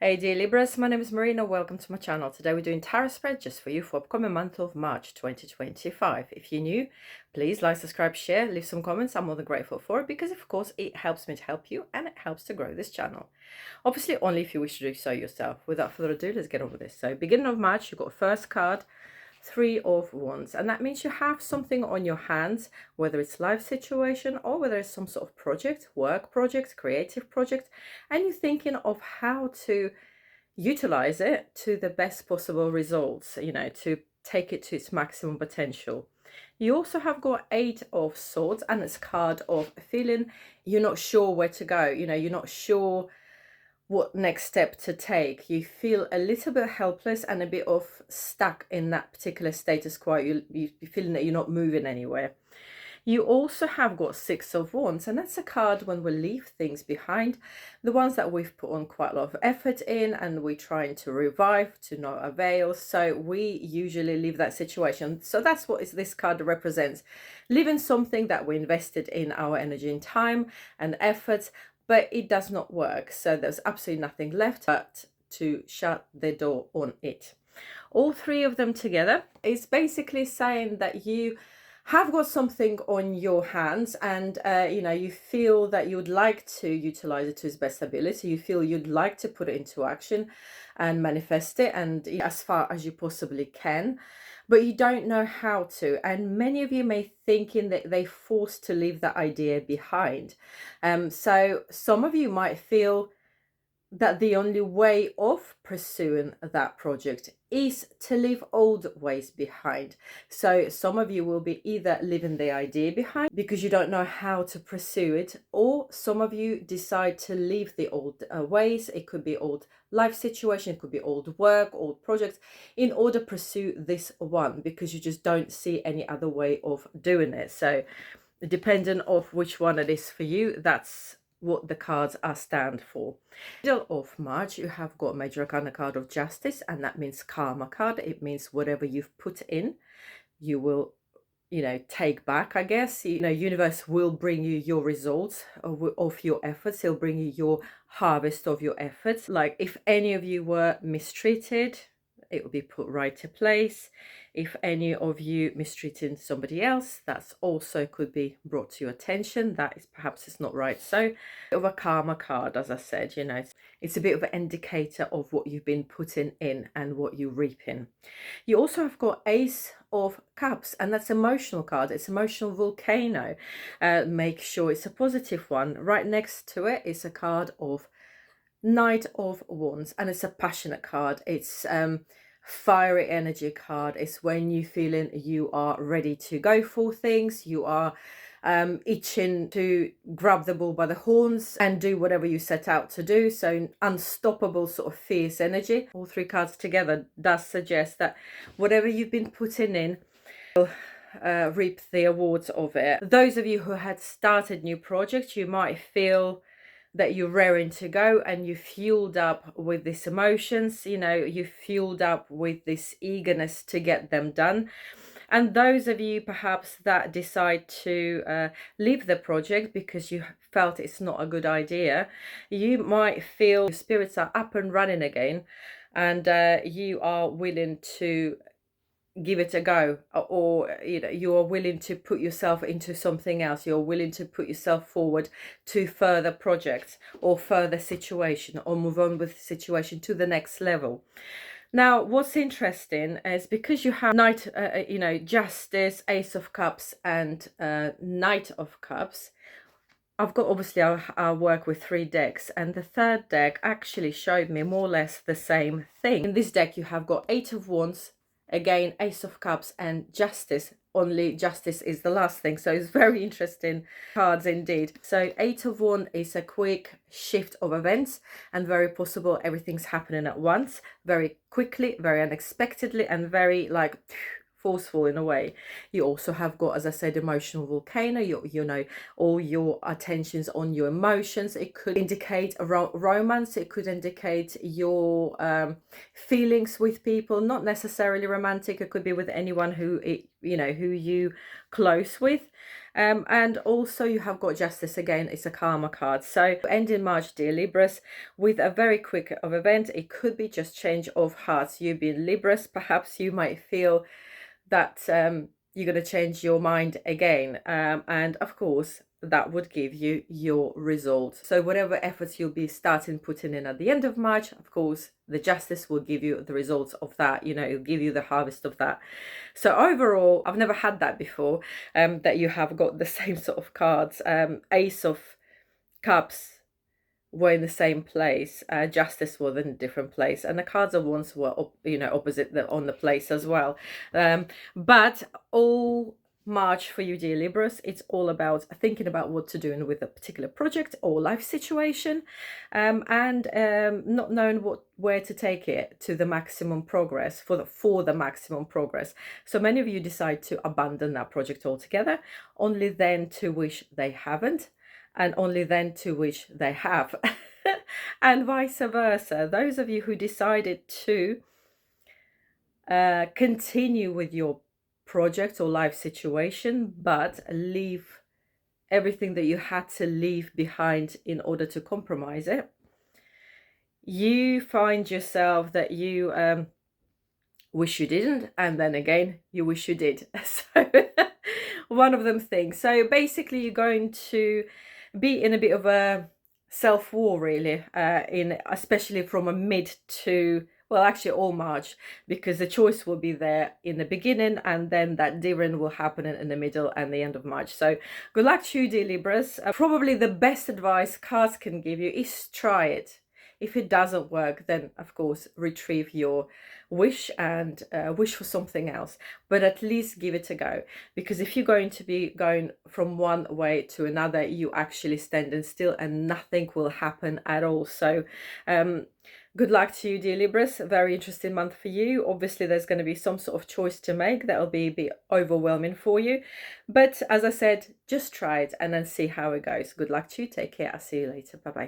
Hey dear Libras, my name is Marina. Welcome to my channel. Today we're doing tarot spread just for you for upcoming month of March 2025. If you're new, please like, subscribe, share, leave some comments. I'm more than grateful for it because of course it helps me to help you and it helps to grow this channel. Obviously only if you wish to do so yourself. Without further ado, let's get on with this. So beginning of March, you've got first card, Three of Wands, and that means you have something on your hands, whether it's life situation or whether it's some sort of project, work project, creative project, and you're thinking of how to utilize it to the best possible results, to take it to its maximum potential. You also have got Eight of Swords, and it's a card of feeling you're not sure where to go, you're not sure what next step to take. You feel a little bit helpless and a bit of stuck in that particular status quo. You're feeling that you're not moving anywhere. You also have got Six of Wands, and that's a card when we leave things behind, the ones that we've put on quite a lot of effort in and we're trying to revive to no avail. So we usually leave that situation. So that's what this card represents, leaving something that we invested in our energy and time and effort, but it does not work. So there's absolutely nothing left but to shut the door on it. All three of them together is basically saying that you have got something on your hands and you feel that you would like to utilize it to its best ability. You feel you'd like to put it into action and manifest it, and as far as you possibly can, but you don't know how to. And many of you may thinking that they forced to leave that idea behind. So some of you might feel that the only way of pursuing that project is to leave old ways behind. So some of you will be either leaving the idea behind because you don't know how to pursue it, or some of you decide to leave the old ways. It could be old life situation, it could be old work, old projects, in order to pursue this one because you just don't see any other way of doing it. So depending on which one it is for you, that's what the cards are stand for. Middle of March, you have got Major Arcana card of Justice, and that means karma card. It means whatever you've put in, you will, take back, I guess. Universe will bring you your results of your efforts. It'll bring you your harvest of your efforts. Like if any of you were mistreated, it will be put right to place. If any of you mistreating somebody else, that's also could be brought to your attention. That is perhaps it's not right. So of a karma card, as I said, it's a bit of an indicator of what you've been putting in and what you're reaping. You also have got Ace of Cups, and that's emotional card. It's emotional volcano. Make sure it's a positive one. Right next to it is a card of Knight of Wands, and it's a passionate card. It's fiery energy card. It's when you feeling you are ready to go for things. You are itching to grab the bull by the horns and do whatever you set out to do. So unstoppable sort of fierce energy. All three cards together does suggest that whatever you've been putting in, reap the awards of it. Those of you who had started new projects, you might feel that you're raring to go and you fueled up with these emotions, you fueled up with this eagerness to get them done. And those of you perhaps that decide to leave the project because you felt it's not a good idea, you might feel your spirits are up and running again, and you are willing to give it a go, or you are willing to put yourself into something else. You're willing to put yourself forward to further projects or further situation, or move on with the situation to the next level. Now what's interesting is because you have Knight, Justice, Ace of Cups and Knight of Cups, I've got obviously I work with three decks, and the third deck actually showed me more or less the same thing. In this deck you have got Eight of Wands, again Ace of Cups and Justice. Only Justice is the last thing, so it's very interesting cards indeed. So Eight of Wands is a quick shift of events, and very possible everything's happening at once, very quickly, very unexpectedly, and very like forceful in a way. You also have got, as I said, emotional volcano. You know, all your attentions on your emotions. It could indicate a romance. It could indicate your feelings with people, not necessarily romantic. It could be with anyone who who you close with. And also you have got justice again. It's a karma card. So end in March, dear Libras, with a very quick of event. It could be just change of hearts. You being Libras, perhaps you might feel that you're going to change your mind again, and of course that would give you your result. So whatever efforts you'll be starting putting in at the end of March, of course the justice will give you the results of that. It'll give you the harvest of that. So overall, I've never had that before, that you have got the same sort of cards. Ace of Cups were in the same place, justice was in a different place, and the cards of wands were opposite on the place as well. But all March for you, dear Libras, it's all about thinking about what to do with a particular project or life situation, and not knowing where to take it to the maximum progress, for the maximum progress. So many of you decide to abandon that project altogether, only then to wish they haven't, and only then to wish they have. And vice versa. Those of you who decided to continue with your project or life situation, but leave everything that you had to leave behind in order to compromise it, you find yourself that you wish you didn't, and then again you wish you did. So one of them things. So basically you're going to be in a bit of a self-war, really, especially from a mid to, well, actually all March, because the choice will be there in the beginning, and then that different will happen in the middle and the end of March. So good luck to you, dear Libras. Probably the best advice cards can give you is try it. If it doesn't work, then of course retrieve your wish and wish for something else, but at least give it a go, because if you're going to be going from one way to another, you actually standing still and nothing will happen at all. So good luck to you, dear Libras. A very interesting month for you. Obviously there's going to be some sort of choice to make that will be a bit overwhelming for you, but as I said, just try it and then see how it goes. Good luck to you. Take care. I'll see you later. Bye bye.